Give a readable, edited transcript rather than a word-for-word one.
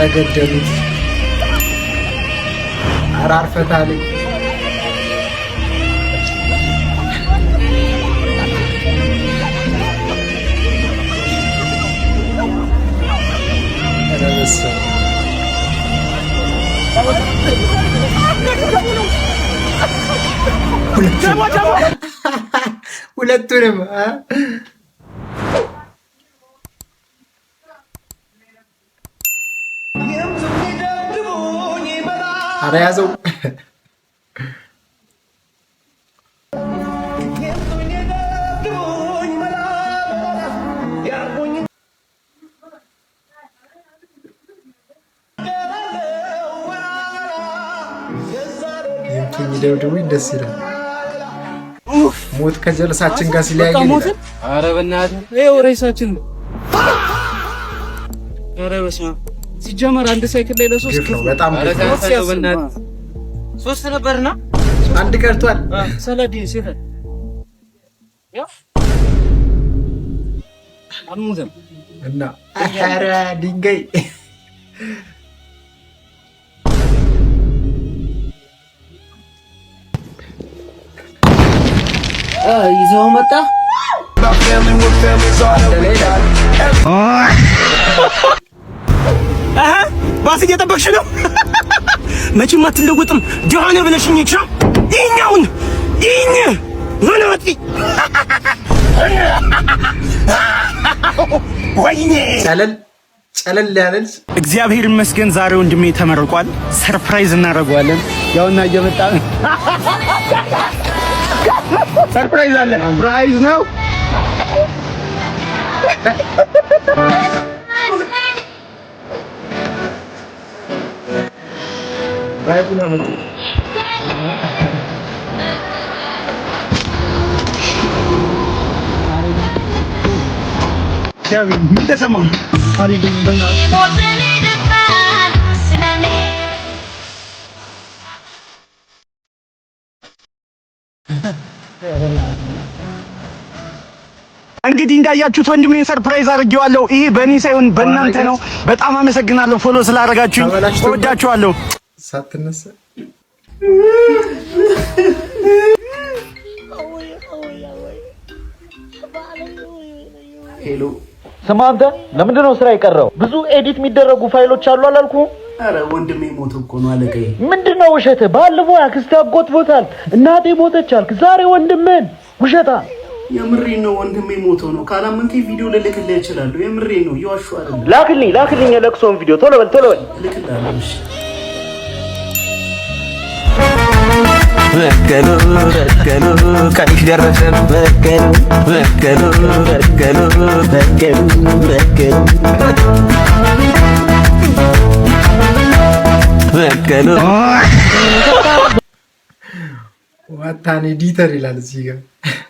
ገደሉት። ኧረ አርፈታል። ሁለቱንም ኧረ ያዘው። ይደብድቡኝ ደስ ይላል። ሞት ከጀልሳችን ጋር ሲለያይ ኧረ በእናትህ ይኸው ሬሳችን። ኧረ በስመ አብ ሲጀመር አንድ ሳይክል ላይ ለሶስት ነው። በጣም ሶስት ነበርና አንድ ቀርቷል። ሰላዲን ሲፈ ያ አሙዘም እና ኧረ ድንጋይ ይዘው መጣ። ባስ እየጠበቅሽ ነው? መቼም አትለወጥም። ጆሃነ ብለሽኝ እቻ ይኛውን ይኝ ወናቲ ወይኔ ጨለል ያለል። እግዚአብሔር ይመስገን ዛሬ ወንድሜ ተመርቋል። ሰርፕራይዝ እናደርገዋለን። ያውና እየመጣ ሰርፕራይዝ አለ። ሰርፕራይዝ ነው። ባይቡና ነው። ያው ምን ተሰማ? እንግዲህ እንዳያችሁት ወንድሜን ሰርፕራይዝ አድርጌዋለሁ። ይሄ በእኔ ሳይሆን በእናንተ ነው። በጣም አመሰግናለሁ ፎሎ ስላደረጋችሁኝ። እወዳችኋለሁ። ሳትነሳ ሄሎ፣ ስማ አንተ ለምንድን ነው ስራ የቀረው? ብዙ ኤዲት የሚደረጉ ፋይሎች አሉ አላልኩህ? አረ ወንድሜ ሞተ እኮ ነው አለቀኝ። ምንድነው ውሸት? ባለፈው አክስቴ አጎት ሞታል፣ እናቴ ሞተች አልክ። ዛሬ ወንድምን ውሸታ። የምሬን ነው ወንድሜ ሞቶ ነው። ካላመንከኝ ቪዲዮ ልልክልህ እችላለሁ። የምሬን ነው። ይዋሹ አይደለም። ላክልኝ የለቅሶውን ቪዲዮ ቶሎ በል ልክልሃለሁ። እሺ በቀሉ ቀንሽ ደረሰ። በቀሉ ዋታን ኤዲተር ይላል እዚህ ጋር